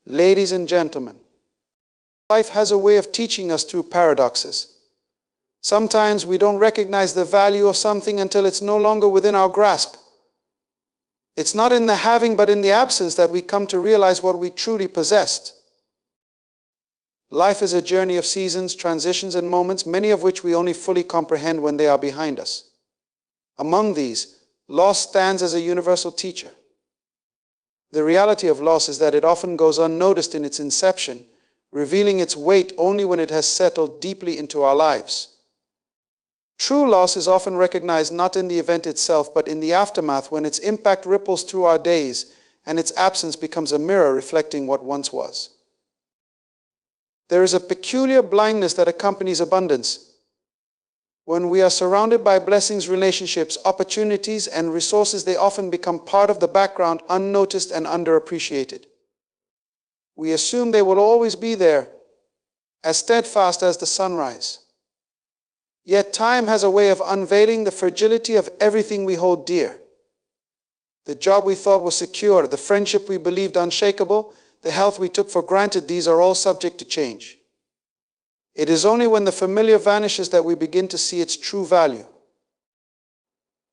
Ladies and gentlemen, life has a way of teaching us through paradoxes. Sometimes we don't recognize the value of something until it's no longer within our grasp. It's not in the having but in the absence that we come to realize what we truly possessed. Life is a journey of seasons, transitions, and moments, many of which we only fully comprehend when they are behind us. Among these, loss stands as a universal teacher. The reality of loss is that it often goes unnoticed in its inception, revealing its weight only when it has settled deeply into our lives. True loss is often recognized not in the event itself, but in the aftermath, when its impact ripples through our days and its absence becomes a mirror reflecting what once was. There is a peculiar blindness that accompanies abundance. When we are surrounded by blessings, relationships, opportunities, and resources, they often become part of the background, unnoticed and underappreciated. We assume they will always be there, as steadfast as the sunrise. Yet time has a way of unveiling the fragility of everything we hold dear. The job we thought was secure, the friendship we believed unshakable, the health we took for granted, these are all subject to change. It is only when the familiar vanishes that we begin to see its true value.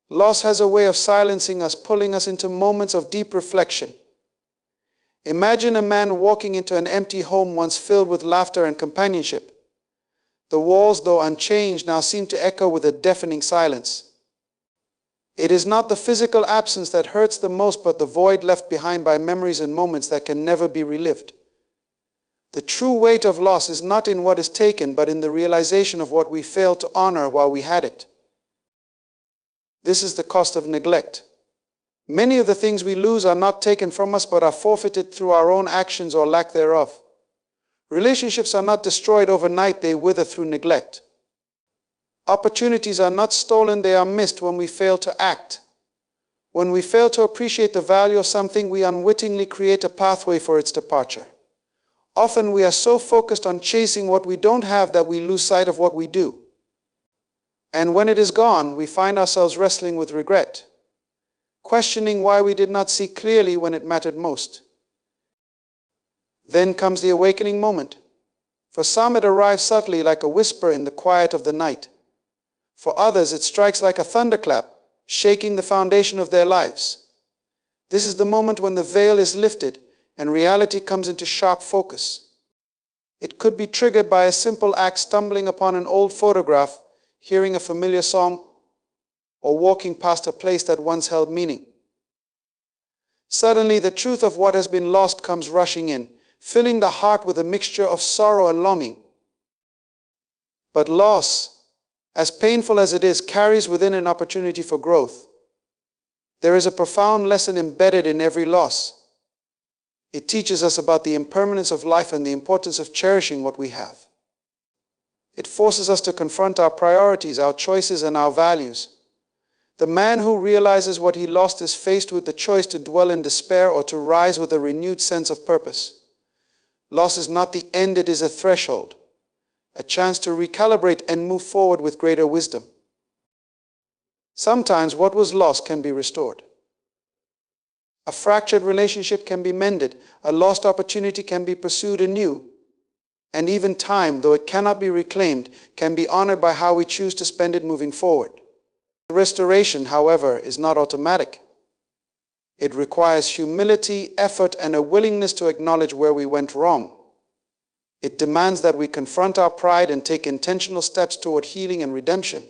Loss has a way of silencing us, pulling us into moments of deep reflection. Imagine a man walking into an empty home once filled with laughter and companionship. The walls, though unchanged, now seem to echo with a deafening silence. It is not the physical absence that hurts the most, but the void left behind by memories and moments that can never be relived. The true weight of loss is not in what is taken, but in the realization of what we failed to honor while we had it. This is the cost of neglect. Many of the things we lose are not taken from us, but are forfeited through our own actions or lack thereof. Relationships are not destroyed overnight, they wither through neglect. Opportunities are not stolen, they are missed when we fail to act. When we fail to appreciate the value of something, we unwittingly create a pathway for its departure. Often we are so focused on chasing what we don't have that we lose sight of what we do. And when it is gone, we find ourselves wrestling with regret, questioning why we did not see clearly when it mattered most. Then comes the awakening moment. For some it arrives subtly like a whisper in the quiet of the night. For others it strikes like a thunderclap, shaking the foundation of their lives. This is the moment when the veil is lifted and reality comes into sharp focus. It could be triggered by a simple act, stumbling upon an old photograph, hearing a familiar song, or walking past a place that once held meaning. Suddenly the truth of what has been lost comes rushing in, filling the heart with a mixture of sorrow and longing. But loss, as painful as it is, carries within an opportunity for growth. There is a profound lesson embedded in every loss. It teaches us about the impermanence of life and the importance of cherishing what we have. It forces us to confront our priorities, our choices, and our values. The man who realizes what he lost is faced with the choice to dwell in despair or to rise with a renewed sense of purpose. Loss is not the end, it is a threshold, a chance to recalibrate and move forward with greater wisdom. Sometimes what was lost can be restored. A fractured relationship can be mended, a lost opportunity can be pursued anew, and even time, though it cannot be reclaimed, can be honored by how we choose to spend it moving forward. Restoration, however, is not automatic. It requires humility, effort, and a willingness to acknowledge where we went wrong. It demands that we confront our pride and take intentional steps toward healing and redemption.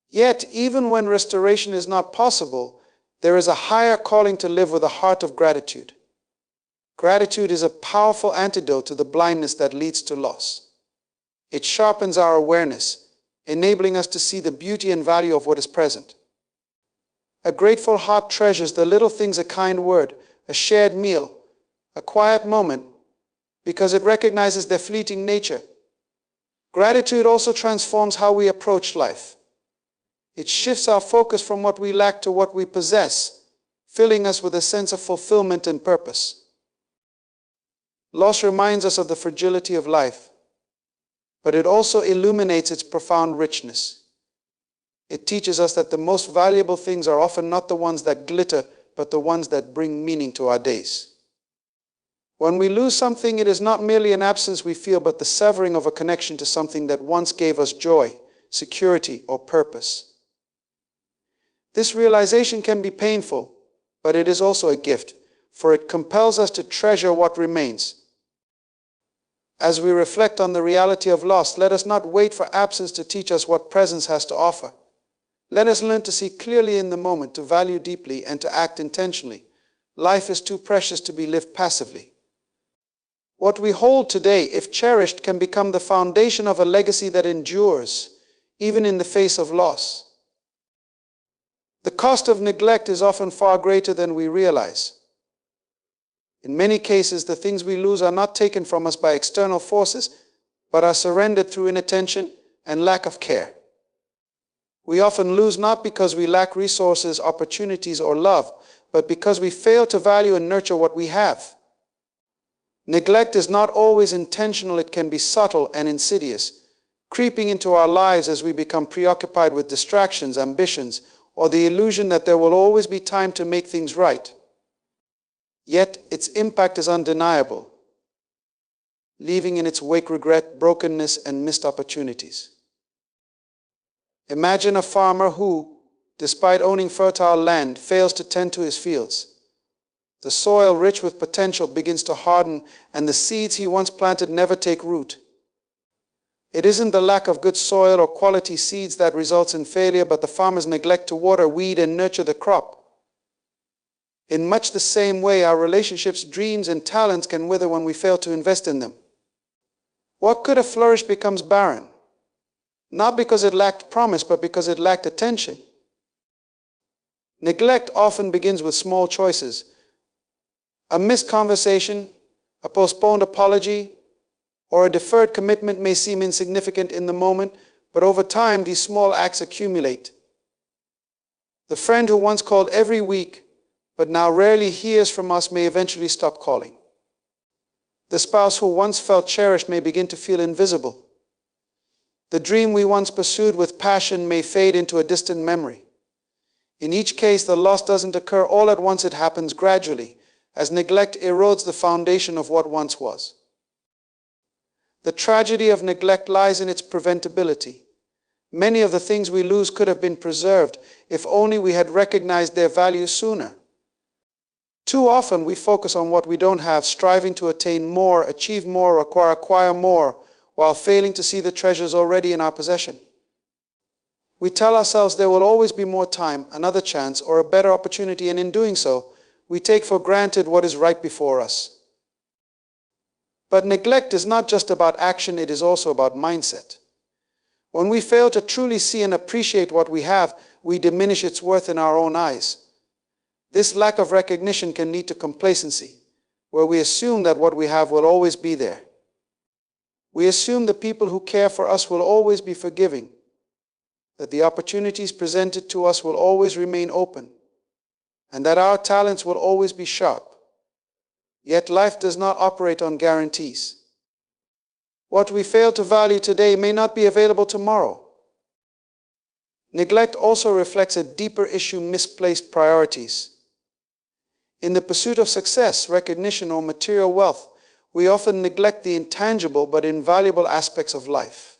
Yet, even when restoration is not possible, there is a higher calling to live with a heart of gratitude. Gratitude is a powerful antidote to the blindness that leads to loss. It sharpens our awareness, enabling us to see the beauty and value of what is present. A grateful heart treasures the little things, a kind word, a shared meal, a quiet moment, because it recognizes their fleeting nature. Gratitude also transforms how we approach life. It shifts our focus from what we lack to what we possess, filling us with a sense of fulfillment and purpose. Loss reminds us of the fragility of life, but it also illuminates its profound richness. It teaches us that the most valuable things are often not the ones that glitter, but the ones that bring meaning to our days. When we lose something, it is not merely an absence we feel, but the severing of a connection to something that once gave us joy, security, or purpose. This realization can be painful, but it is also a gift, for it compels us to treasure what remains. As we reflect on the reality of loss, let us not wait for absence to teach us what presence has to offer. Let us learn to see clearly in the moment, to value deeply, and to act intentionally. Life is too precious to be lived passively. What we hold today, if cherished, can become the foundation of a legacy that endures, even in the face of loss. The cost of neglect is often far greater than we realize. In many cases, the things we lose are not taken from us by external forces, but are surrendered through inattention and lack of care. We often lose not because we lack resources, opportunities, or love, but because we fail to value and nurture what we have. Neglect is not always intentional. It can be subtle and insidious, creeping into our lives as we become preoccupied with distractions, ambitions, or the illusion that there will always be time to make things right. Yet its impact is undeniable, leaving in its wake regret, brokenness, and missed opportunities. Imagine a farmer who, despite owning fertile land, fails to tend to his fields. The soil, rich with potential, begins to harden, and the seeds he once planted never take root. It isn't the lack of good soil or quality seeds that results in failure, but the farmer's neglect to water, weed, and nurture the crop. In much the same way, our relationships, dreams, and talents can wither when we fail to invest in them. What could have flourished becomes barren, not because it lacked promise, but because it lacked attention. Neglect often begins with small choices. A missed conversation, a postponed apology, or a deferred commitment may seem insignificant in the moment, but over time these small acts accumulate. The friend who once called every week, but now rarely hears from us, may eventually stop calling. The spouse who once felt cherished may begin to feel invisible. The dream we once pursued with passion may fade into a distant memory. In each case, the loss doesn't occur all at once. It happens gradually, as neglect erodes the foundation of what once was. The tragedy of neglect lies in its preventability. Many of the things we lose could have been preserved if only we had recognized their value sooner. Too often we focus on what we don't have, striving to attain more, achieve more, acquire more, while failing to see the treasures already in our possession. We tell ourselves there will always be more time, another chance, or a better opportunity, and in doing so, we take for granted what is right before us. But neglect is not just about action, it is also about mindset. When we fail to truly see and appreciate what we have, we diminish its worth in our own eyes. This lack of recognition can lead to complacency, where we assume that what we have will always be there. We assume the people who care for us will always be forgiving, that the opportunities presented to us will always remain open, and that our talents will always be sharp. Yet life does not operate on guarantees. What we fail to value today may not be available tomorrow. Neglect also reflects a deeper issue: misplaced priorities. In the pursuit of success, recognition, or material wealth, we often neglect the intangible but invaluable aspects of life.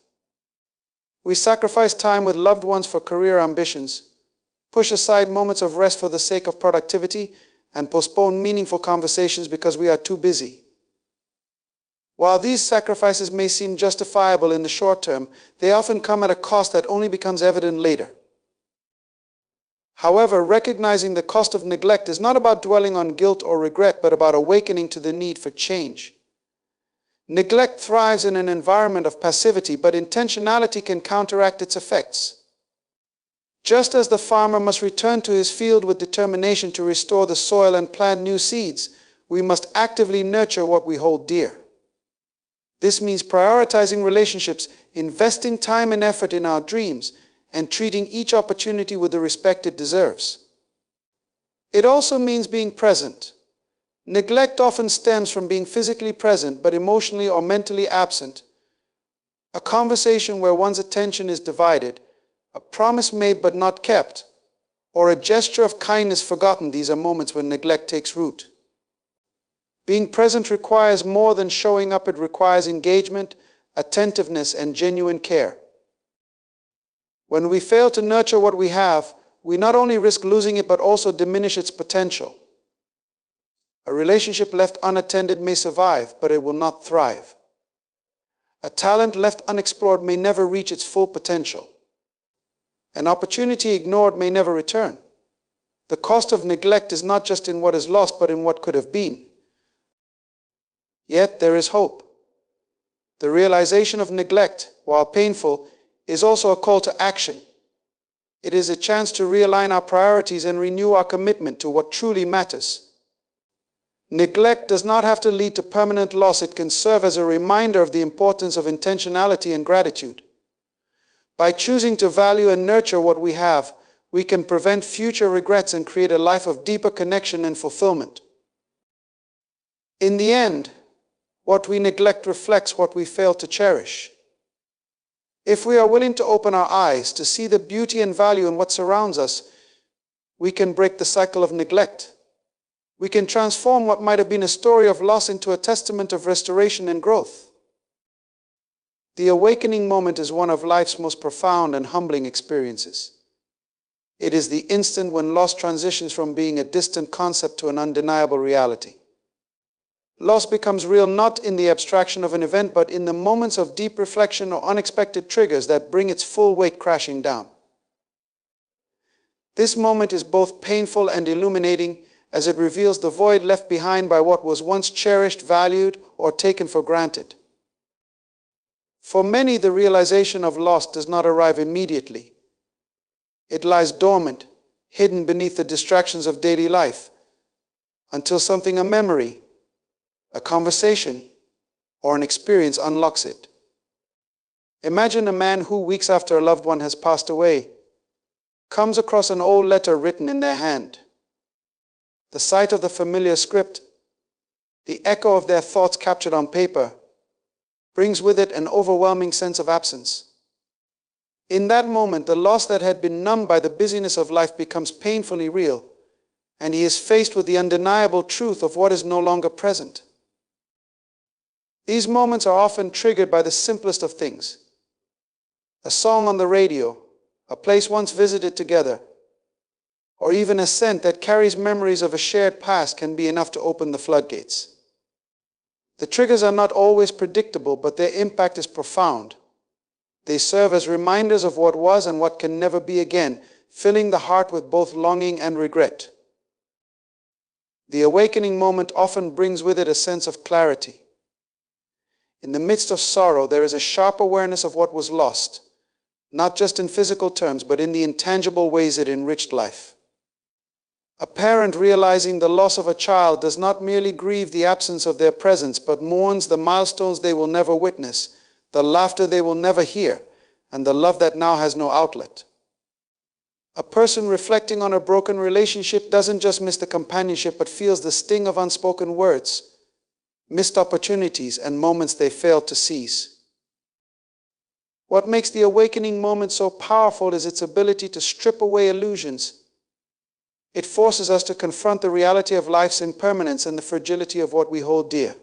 We sacrifice time with loved ones for career ambitions, push aside moments of rest for the sake of productivity, and postpone meaningful conversations because we are too busy. While these sacrifices may seem justifiable in the short term, they often come at a cost that only becomes evident later. However, recognizing the cost of neglect is not about dwelling on guilt or regret, but about awakening to the need for change. Neglect thrives in an environment of passivity, but intentionality can counteract its effects. Just as the farmer must return to his field with determination to restore the soil and plant new seeds, we must actively nurture what we hold dear. This means prioritizing relationships, investing time and effort in our dreams, and treating each opportunity with the respect it deserves. It also means being present. Neglect often stems from being physically present but emotionally or mentally absent. A conversation where one's attention is divided, a promise made but not kept, or a gesture of kindness forgotten. These are moments when neglect takes root. Being present requires more than showing up. It requires engagement, attentiveness, and genuine care. When we fail to nurture what we have, we not only risk losing it but also diminish its potential. A relationship left unattended may survive, but it will not thrive. A talent left unexplored may never reach its full potential. An opportunity ignored may never return. The cost of neglect is not just in what is lost, but in what could have been. Yet there is hope. The realization of neglect, while painful, is also a call to action. It is a chance to realign our priorities and renew our commitment to what truly matters. Neglect does not have to lead to permanent loss. It can serve as a reminder of the importance of intentionality and gratitude. By choosing to value and nurture what we have, we can prevent future regrets and create a life of deeper connection and fulfillment. In the end, what we neglect reflects what we fail to cherish. If we are willing to open our eyes to see the beauty and value in what surrounds us, we can break the cycle of neglect. We can transform what might have been a story of loss into a testament of restoration and growth. The awakening moment is one of life's most profound and humbling experiences. It is the instant when loss transitions from being a distant concept to an undeniable reality. Loss becomes real not in the abstraction of an event, but in the moments of deep reflection or unexpected triggers that bring its full weight crashing down. This moment is both painful and illuminating, as it reveals the void left behind by what was once cherished, valued, or taken for granted. For many, the realization of loss does not arrive immediately. It lies dormant, hidden beneath the distractions of daily life, until something, a memory, a conversation, or an experience unlocks it. Imagine a man who, weeks after a loved one has passed away, comes across an old letter written in their hand. The sight of the familiar script, the echo of their thoughts captured on paper, brings with it an overwhelming sense of absence. In that moment, the loss that had been numbed by the busyness of life becomes painfully real, and he is faced with the undeniable truth of what is no longer present. These moments are often triggered by the simplest of things. A song on the radio, a place once visited together, or even a scent that carries memories of a shared past can be enough to open the floodgates. The triggers are not always predictable, but their impact is profound. They serve as reminders of what was and what can never be again, filling the heart with both longing and regret. The awakening moment often brings with it a sense of clarity. In the midst of sorrow, there is a sharp awareness of what was lost, not just in physical terms, but in the intangible ways it enriched life. A parent realizing the loss of a child does not merely grieve the absence of their presence, but mourns the milestones they will never witness, the laughter they will never hear, and the love that now has no outlet. A person reflecting on a broken relationship doesn't just miss the companionship, but feels the sting of unspoken words, missed opportunities, and moments they failed to seize. What makes the awakening moment so powerful is its ability to strip away illusions. It forces us to confront the reality of life's impermanence and the fragility of what we hold dear.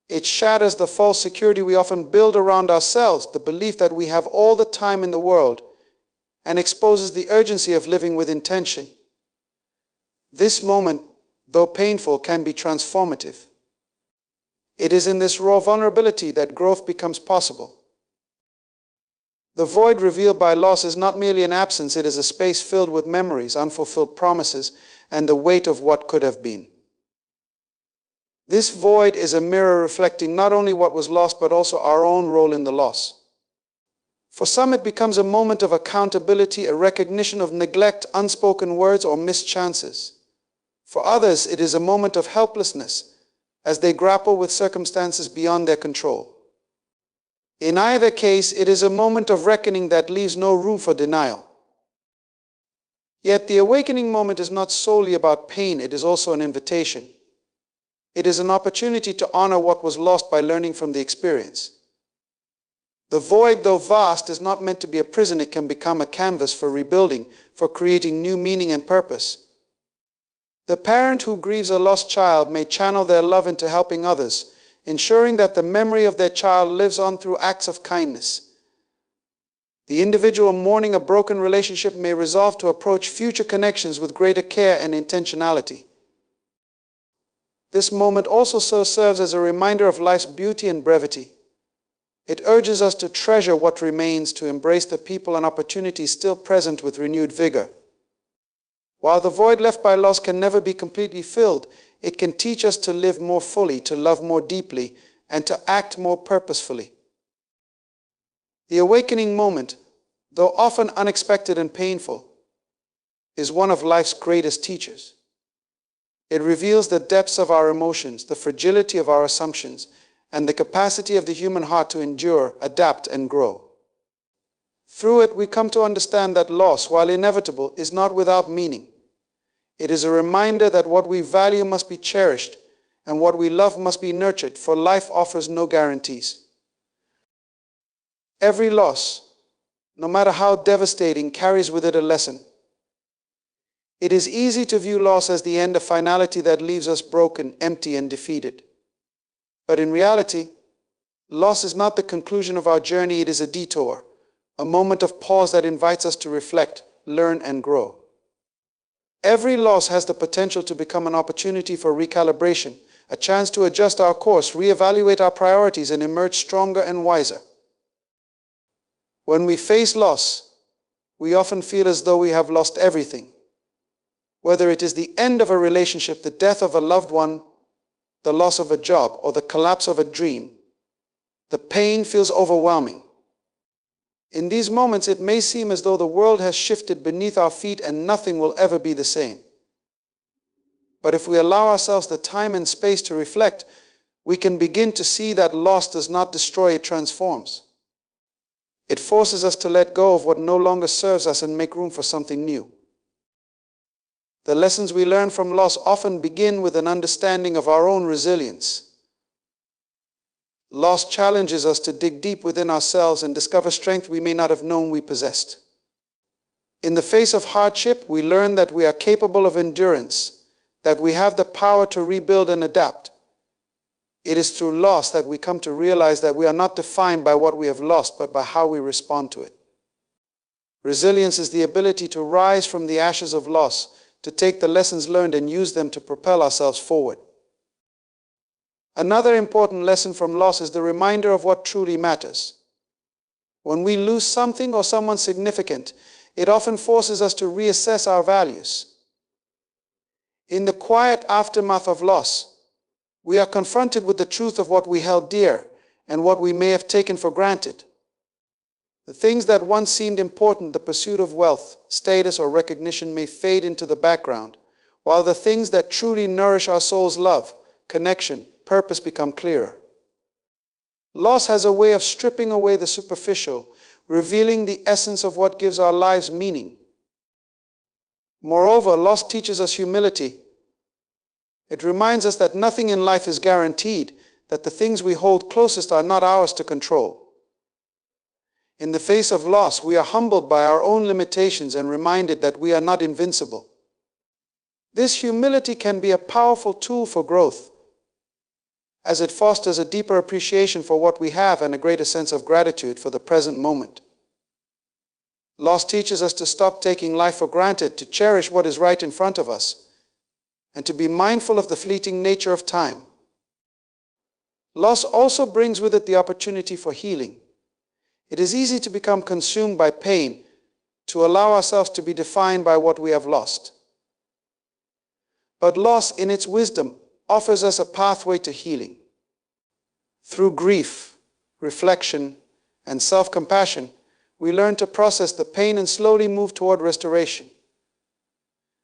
It shatters the false security we often build around ourselves, the belief that we have all the time in the world, and exposes the urgency of living with intention. This moment, though painful, can be transformative. It is in this raw vulnerability that growth becomes possible. The void revealed by loss is not merely an absence, it is a space filled with memories, unfulfilled promises, and the weight of what could have been. This void is a mirror reflecting not only what was lost, but also our own role in the loss. For some, it becomes a moment of accountability, a recognition of neglect, unspoken words, or missed chances. For others, it is a moment of helplessness, as they grapple with circumstances beyond their control. In either case, it is a moment of reckoning that leaves no room for denial. Yet the awakening moment is not solely about pain, it is also an invitation. It is an opportunity to honor what was lost by learning from the experience. The void, though vast, is not meant to be a prison. It can become a canvas for rebuilding, for creating new meaning and purpose. The parent who grieves a lost child may channel their love into helping others, ensuring that the memory of their child lives on through acts of kindness. The individual mourning a broken relationship may resolve to approach future connections with greater care and intentionality. This moment also serves as a reminder of life's beauty and brevity. It urges us to treasure what remains, to embrace the people and opportunities still present with renewed vigor. While the void left by loss can never be completely filled, it can teach us to live more fully, to love more deeply, and to act more purposefully. The awakening moment, though often unexpected and painful, is one of life's greatest teachers. It reveals the depths of our emotions, the fragility of our assumptions, and the capacity of the human heart to endure, adapt, and grow. Through it, we come to understand that loss, while inevitable, is not without meaning. It is a reminder that what we value must be cherished, and what we love must be nurtured, for life offers no guarantees. Every loss, no matter how devastating, carries with it a lesson. It is easy to view loss as the end, a finality that leaves us broken, empty, and defeated. But in reality, loss is not the conclusion of our journey, it is a detour, a moment of pause that invites us to reflect, learn, and grow. Every loss has the potential to become an opportunity for recalibration, a chance to adjust our course, reevaluate our priorities, and emerge stronger and wiser. When we face loss, we often feel as though we have lost everything. Whether it is the end of a relationship, the death of a loved one, the loss of a job, or the collapse of a dream, the pain feels overwhelming. In these moments, it may seem as though the world has shifted beneath our feet and nothing will ever be the same. But if we allow ourselves the time and space to reflect, we can begin to see that loss does not destroy, it transforms. It forces us to let go of what no longer serves us and make room for something new. The lessons we learn from loss often begin with an understanding of our own resilience. Loss challenges us to dig deep within ourselves and discover strength we may not have known we possessed. In the face of hardship, we learn that we are capable of endurance, that we have the power to rebuild and adapt. It is through loss that we come to realize that we are not defined by what we have lost, but by how we respond to it. Resilience is the ability to rise from the ashes of loss, to take the lessons learned and use them to propel ourselves forward. Another important lesson from loss is the reminder of what truly matters. When we lose something or someone significant, it often forces us to reassess our values. In the quiet aftermath of loss, we are confronted with the truth of what we held dear and what we may have taken for granted. The things that once seemed important, the pursuit of wealth, status, or recognition, may fade into the background, while the things that truly nourish our soul's love, connection, purpose become clearer. Loss has a way of stripping away the superficial, revealing the essence of what gives our lives meaning. Moreover, loss teaches us humility. It reminds us that nothing in life is guaranteed, that the things we hold closest are not ours to control. In the face of loss, we are humbled by our own limitations and reminded that we are not invincible. This humility can be a powerful tool for growth, as it fosters a deeper appreciation for what we have and a greater sense of gratitude for the present moment. Loss teaches us to stop taking life for granted, to cherish what is right in front of us, and to be mindful of the fleeting nature of time. Loss also brings with it the opportunity for healing. It is easy to become consumed by pain, to allow ourselves to be defined by what we have lost. But loss, in its wisdom, offers us a pathway to healing. Through grief, reflection, and self-compassion, we learn to process the pain and slowly move toward restoration.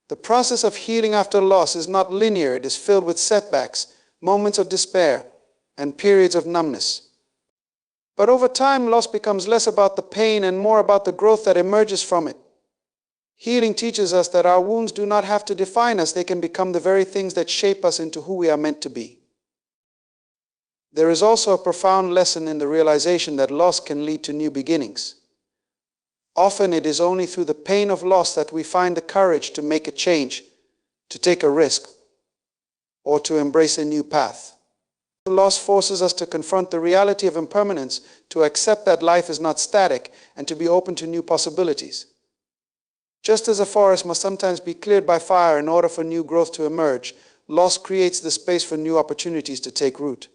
The process of healing after loss is not linear. It is filled with setbacks, moments of despair, and periods of numbness. But over time, loss becomes less about the pain and more about the growth that emerges from it. Healing teaches us that our wounds do not have to define us. They can become the very things that shape us into who we are meant to be. There is also a profound lesson in the realization that loss can lead to new beginnings. Often it is only through the pain of loss that we find the courage to make a change, to take a risk, or to embrace a new path. Loss forces us to confront the reality of impermanence, to accept that life is not static, and to be open to new possibilities. Just as a forest must sometimes be cleared by fire in order for new growth to emerge, loss creates the space for new opportunities to take root.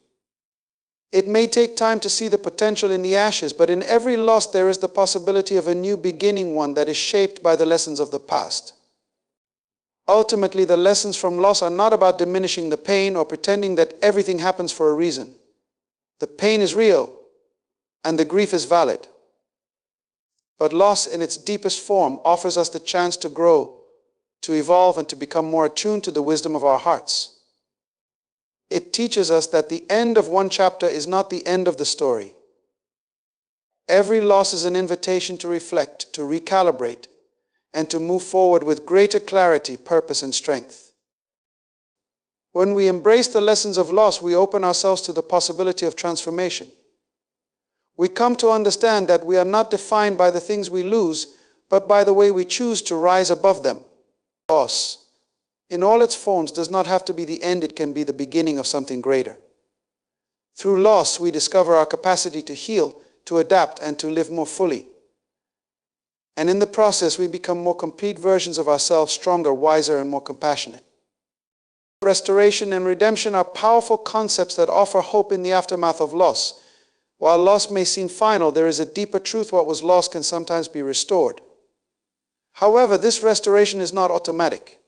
It may take time to see the potential in the ashes, but in every loss there is the possibility of a new beginning, one that is shaped by the lessons of the past. Ultimately, the lessons from loss are not about diminishing the pain or pretending that everything happens for a reason. The pain is real, and the grief is valid. But loss in its deepest form offers us the chance to grow, to evolve, and to become more attuned to the wisdom of our hearts. It teaches us that the end of one chapter is not the end of the story. Every loss is an invitation to reflect, to recalibrate, and to move forward with greater clarity, purpose, and strength. When we embrace the lessons of loss, we open ourselves to the possibility of transformation. We come to understand that we are not defined by the things we lose, but by the way we choose to rise above them. Loss, in all its forms, does not have to be the end. It can be the beginning of something greater. Through loss, we discover our capacity to heal, to adapt, and to live more fully. And in the process, we become more complete versions of ourselves, stronger, wiser, and more compassionate. Restoration and redemption are powerful concepts that offer hope in the aftermath of loss. While loss may seem final, there is a deeper truth: what was lost can sometimes be restored. However, this restoration is not automatic.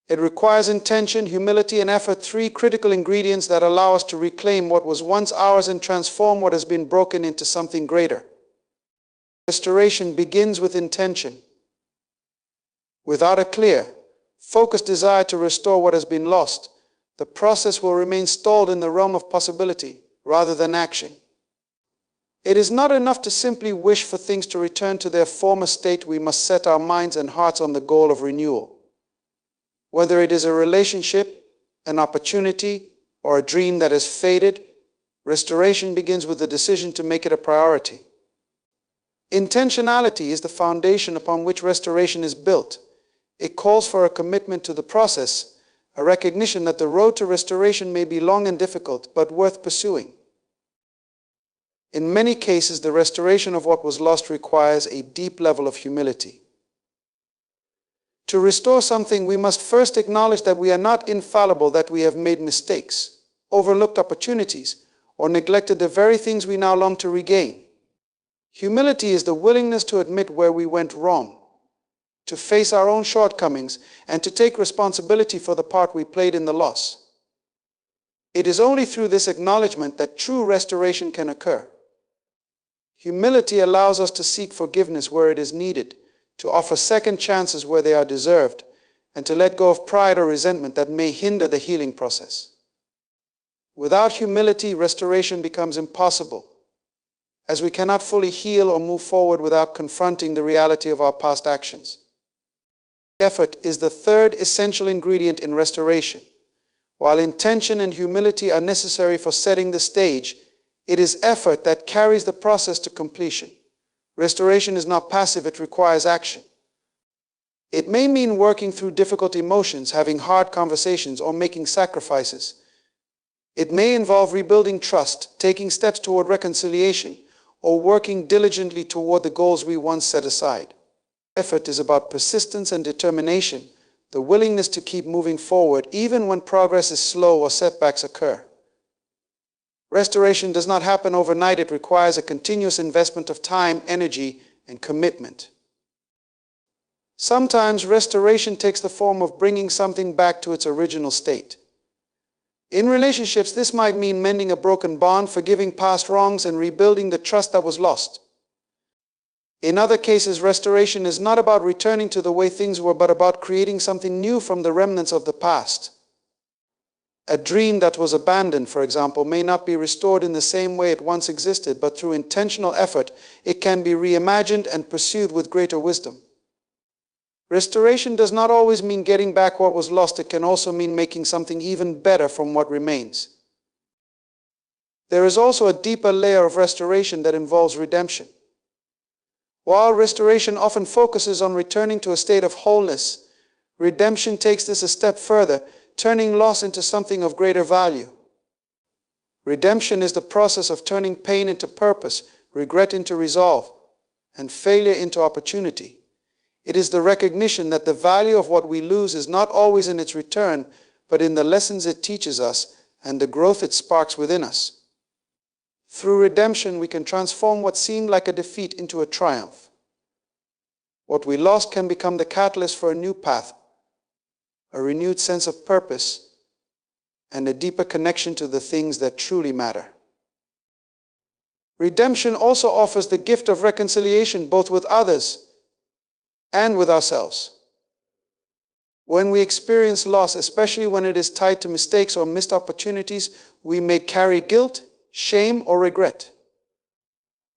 It requires intention, humility, and effort, three critical ingredients that allow us to reclaim what was once ours and transform what has been broken into something greater. Restoration begins with intention. Without a clear, focused desire to restore what has been lost, the process will remain stalled in the realm of possibility rather than action. It is not enough to simply wish for things to return to their former state. We must set our minds and hearts on the goal of renewal. Whether it is a relationship, an opportunity, or a dream that has faded, restoration begins with the decision to make it a priority. Intentionality is the foundation upon which restoration is built. It calls for a commitment to the process, a recognition that the road to restoration may be long and difficult, but worth pursuing. In many cases, the restoration of what was lost requires a deep level of humility. To restore something, we must first acknowledge that we are not infallible, that we have made mistakes, overlooked opportunities, or neglected the very things we now long to regain. Humility is the willingness to admit where we went wrong, to face our own shortcomings, and to take responsibility for the part we played in the loss. It is only through this acknowledgement that true restoration can occur. Humility allows us to seek forgiveness where it is needed, to offer second chances where they are deserved, and to let go of pride or resentment that may hinder the healing process. Without humility, restoration becomes impossible, as we cannot fully heal or move forward without confronting the reality of our past actions. Effort is the third essential ingredient in restoration. While intention and humility are necessary for setting the stage, it is effort that carries the process to completion. Restoration is not passive, it requires action. It may mean working through difficult emotions, having hard conversations, or making sacrifices. It may involve rebuilding trust, taking steps toward reconciliation, or working diligently toward the goals we once set aside. Effort is about persistence and determination, the willingness to keep moving forward even when progress is slow or setbacks occur. Restoration does not happen overnight. It requires a continuous investment of time, energy, and commitment. Sometimes restoration takes the form of bringing something back to its original state. In relationships, this might mean mending a broken bond, forgiving past wrongs, and rebuilding the trust that was lost. In other cases, restoration is not about returning to the way things were, but about creating something new from the remnants of the past. A dream that was abandoned, for example, may not be restored in the same way it once existed, but through intentional effort, it can be reimagined and pursued with greater wisdom. Restoration does not always mean getting back what was lost. It can also mean making something even better from what remains. There is also a deeper layer of restoration that involves redemption. While restoration often focuses on returning to a state of wholeness, Redemption takes this a step further, turning loss into something of greater value. Redemption is the process of turning pain into purpose, regret into resolve, and failure into opportunity. It is the recognition that the value of what we lose is not always in its return, but in the lessons it teaches us and the growth it sparks within us. Through redemption, we can transform what seemed like a defeat into a triumph. What we lost can become the catalyst for a new path, a renewed sense of purpose, and a deeper connection to the things that truly matter. Redemption also offers the gift of reconciliation both with others and with ourselves. When we experience loss, especially when it is tied to mistakes or missed opportunities, we may carry guilt, shame, or regret.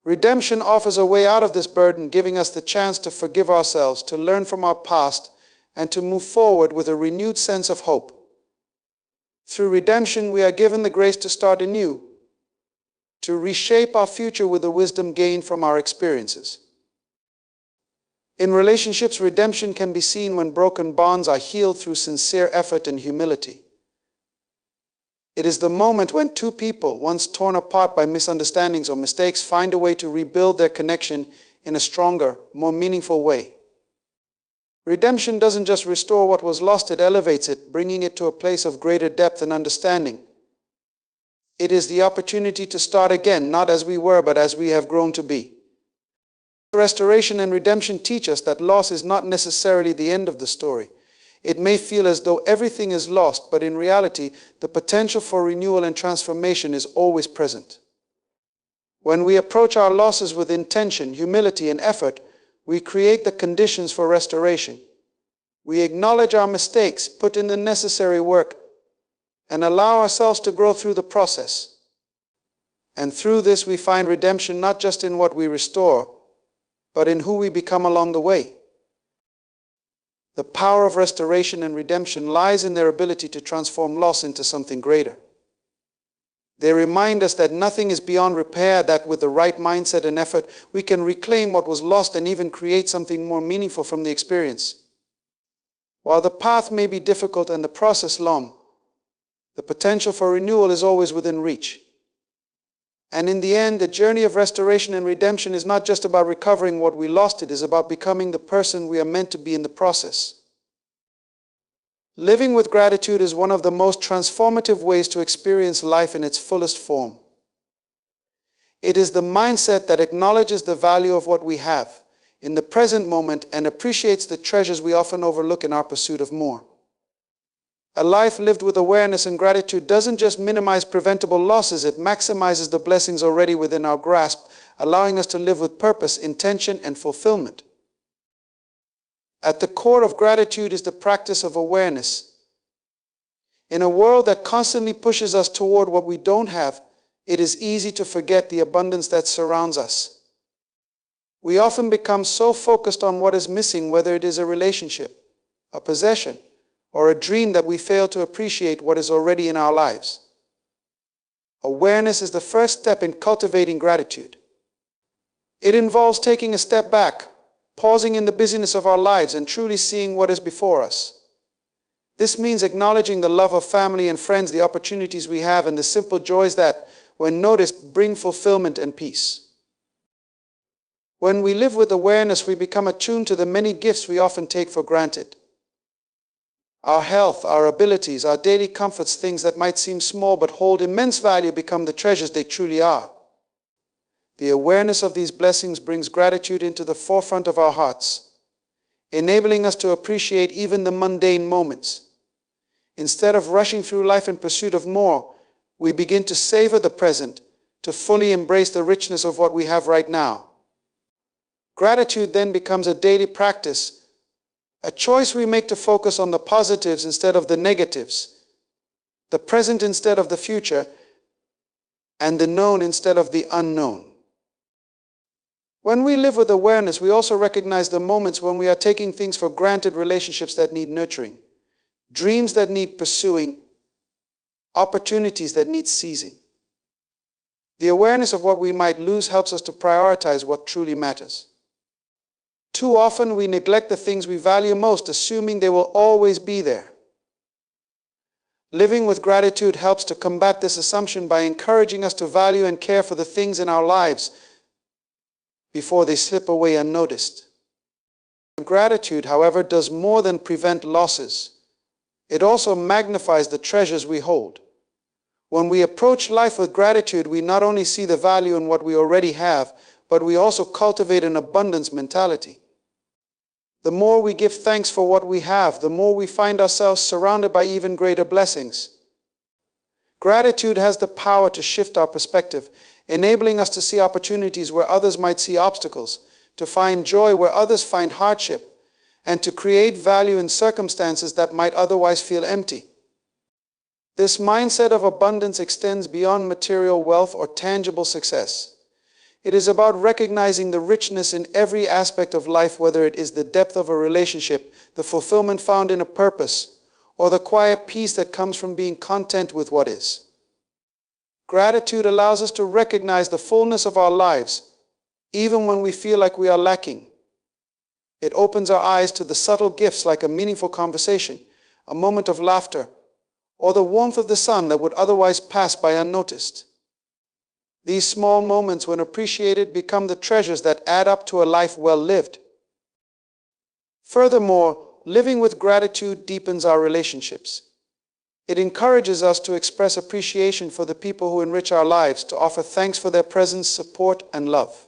Redemption offers a way out of this burden, giving us the chance to forgive ourselves, to learn from our past, and to move forward with a renewed sense of hope. Through redemption, we are given the grace to start anew, to reshape our future with the wisdom gained from our experiences. In relationships, redemption can be seen when broken bonds are healed through sincere effort and humility. It is the moment when two people, once torn apart by misunderstandings or mistakes, find a way to rebuild their connection in a stronger, more meaningful way. Redemption doesn't just restore what was lost, it elevates it, bringing it to a place of greater depth and understanding. It is the opportunity to start again, not as we were, but as we have grown to be. Restoration and redemption teach us that loss is not necessarily the end of the story. It may feel as though everything is lost, but in reality, the potential for renewal and transformation is always present. When we approach our losses with intention, humility, and effort, we create the conditions for restoration. We acknowledge our mistakes, put in the necessary work, and allow ourselves to grow through the process. And through this, we find redemption not just in what we restore, but in who we become along the way. The power of restoration and redemption lies in their ability to transform loss into something greater. They remind us that nothing is beyond repair, that with the right mindset and effort, we can reclaim what was lost and even create something more meaningful from the experience. While the path may be difficult and the process long, the potential for renewal is always within reach. And in the end, the journey of restoration and redemption is not just about recovering what we lost, it is about becoming the person we are meant to be in the process. Living with gratitude is one of the most transformative ways to experience life in its fullest form. It is the mindset that acknowledges the value of what we have in the present moment and appreciates the treasures we often overlook in our pursuit of more. A life lived with awareness and gratitude doesn't just minimize preventable losses, it maximizes the blessings already within our grasp, allowing us to live with purpose, intention, and fulfillment. At the core of gratitude is the practice of awareness. In a world that constantly pushes us toward what we don't have, it is easy to forget the abundance that surrounds us. We often become so focused on what is missing, whether it is a relationship, a possession, or a dream, that we fail to appreciate what is already in our lives. Awareness is the first step in cultivating gratitude. It involves taking a step back, pausing in the busyness of our lives and truly seeing what is before us. This means acknowledging the love of family and friends, the opportunities we have, and the simple joys that, when noticed, bring fulfillment and peace. When we live with awareness, we become attuned to the many gifts we often take for granted. Our health, our abilities, our daily comforts, things that might seem small but hold immense value, become the treasures they truly are. The awareness of these blessings brings gratitude into the forefront of our hearts, enabling us to appreciate even the mundane moments. Instead of rushing through life in pursuit of more, we begin to savor the present, to fully embrace the richness of what we have right now. Gratitude then becomes a daily practice, a choice we make to focus on the positives instead of the negatives, the present instead of the future, and the known instead of the unknown. When we live with awareness, we also recognize the moments when we are taking things for granted, relationships that need nurturing, dreams that need pursuing, opportunities that need seizing. The awareness of what we might lose helps us to prioritize what truly matters. Too often we neglect the things we value most, assuming they will always be there. Living with gratitude helps to combat this assumption by encouraging us to value and care for the things in our lives before they slip away unnoticed. Gratitude, however, does more than prevent losses. It also magnifies the treasures we hold. When we approach life with gratitude, we not only see the value in what we already have, but we also cultivate an abundance mentality. The more we give thanks for what we have, the more we find ourselves surrounded by even greater blessings. Gratitude has the power to shift our perspective, enabling us to see opportunities where others might see obstacles, to find joy where others find hardship, and to create value in circumstances that might otherwise feel empty. This mindset of abundance extends beyond material wealth or tangible success. It is about recognizing the richness in every aspect of life, whether it is the depth of a relationship, the fulfillment found in a purpose, or the quiet peace that comes from being content with what is. Gratitude allows us to recognize the fullness of our lives, even when we feel like we are lacking. It opens our eyes to the subtle gifts like a meaningful conversation, a moment of laughter, or the warmth of the sun that would otherwise pass by unnoticed. These small moments, when appreciated, become the treasures that add up to a life well lived. Furthermore, living with gratitude deepens our relationships. It encourages us to express appreciation for the people who enrich our lives, to offer thanks for their presence, support, and love.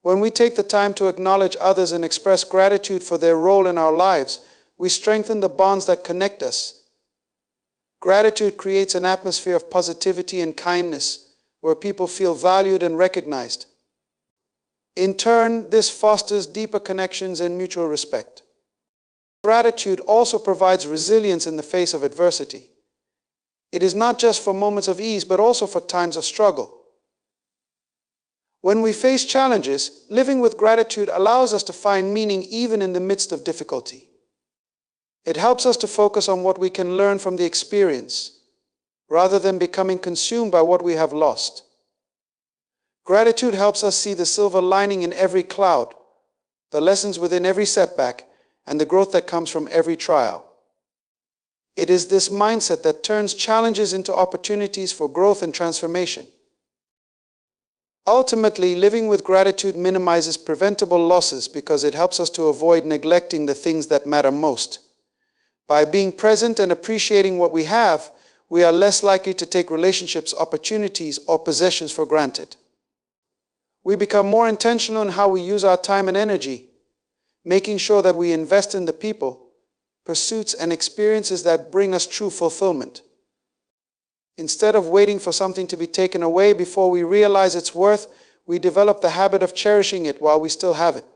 When we take the time to acknowledge others and express gratitude for their role in our lives, we strengthen the bonds that connect us. Gratitude creates an atmosphere of positivity and kindness, where people feel valued and recognized. In turn, this fosters deeper connections and mutual respect. Gratitude also provides resilience in the face of adversity. It is not just for moments of ease, but also for times of struggle. When we face challenges, living with gratitude allows us to find meaning even in the midst of difficulty. It helps us to focus on what we can learn from the experience, rather than becoming consumed by what we have lost. Gratitude helps us see the silver lining in every cloud, the lessons within every setback, and the growth that comes from every trial. It is this mindset that turns challenges into opportunities for growth and transformation. Ultimately, living with gratitude minimizes preventable losses because it helps us to avoid neglecting the things that matter most. By being present and appreciating what we have, we are less likely to take relationships, opportunities, or possessions for granted. We become more intentional in how we use our time and energy, making sure that we invest in the people, pursuits, and experiences that bring us true fulfillment. Instead of waiting for something to be taken away before we realize its worth, we develop the habit of cherishing it while we still have it.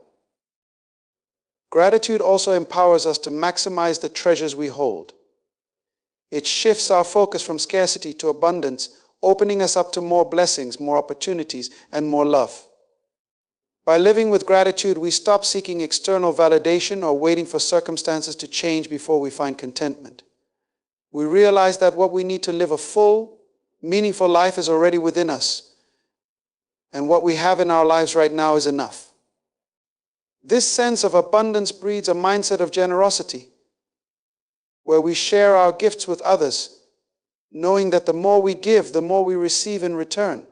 Gratitude also empowers us to maximize the treasures we hold. It shifts our focus from scarcity to abundance, opening us up to more blessings, more opportunities, and more love. By living with gratitude, we stop seeking external validation or waiting for circumstances to change before we find contentment. We realize that what we need to live a full, meaningful life is already within us, and what we have in our lives right now is enough. This sense of abundance breeds a mindset of generosity, where we share our gifts with others, knowing that the more we give, the more we receive in return.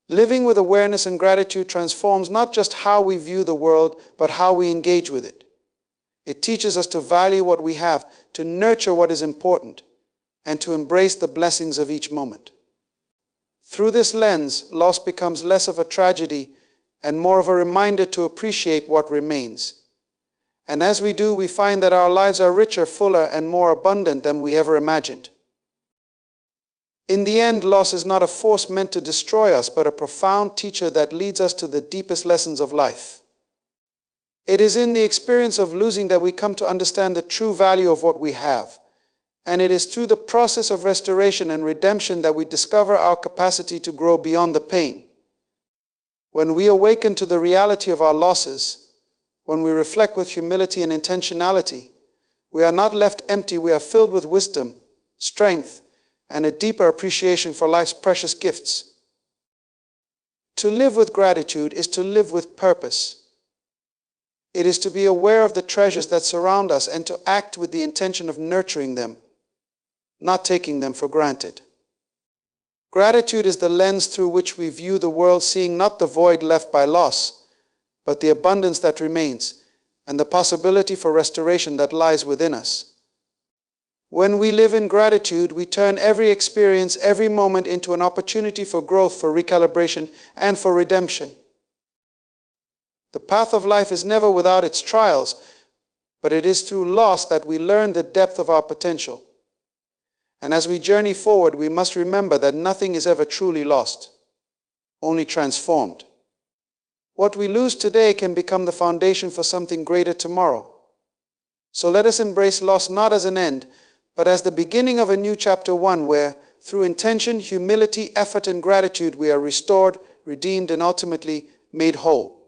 Living with awareness and gratitude transforms not just how we view the world, but how we engage with it. It teaches us to value what we have, to nurture what is important, and to embrace the blessings of each moment. Through this lens, loss becomes less of a tragedy and more of a reminder to appreciate what remains. And as we do, we find that our lives are richer, fuller, and more abundant than we ever imagined. In the end, loss is not a force meant to destroy us, but a profound teacher that leads us to the deepest lessons of life. It is in the experience of losing that we come to understand the true value of what we have. And it is through the process of restoration and redemption that we discover our capacity to grow beyond the pain. When we awaken to the reality of our losses, when we reflect with humility and intentionality, we are not left empty, we are filled with wisdom, strength, and a deeper appreciation for life's precious gifts. To live with gratitude is to live with purpose. It is to be aware of the treasures that surround us and to act with the intention of nurturing them, not taking them for granted. Gratitude is the lens through which we view the world, seeing not the void left by loss, but the abundance that remains, and the possibility for restoration that lies within us. When we live in gratitude, we turn every experience, every moment into an opportunity for growth, for recalibration, and for redemption. The path of life is never without its trials, but it is through loss that we learn the depth of our potential. And as we journey forward, we must remember that nothing is ever truly lost, only transformed. What we lose today can become the foundation for something greater tomorrow. So let us embrace loss not as an end, but as the beginning of a new chapter, one where, through intention, humility, effort, and gratitude, we are restored, redeemed, and ultimately made whole.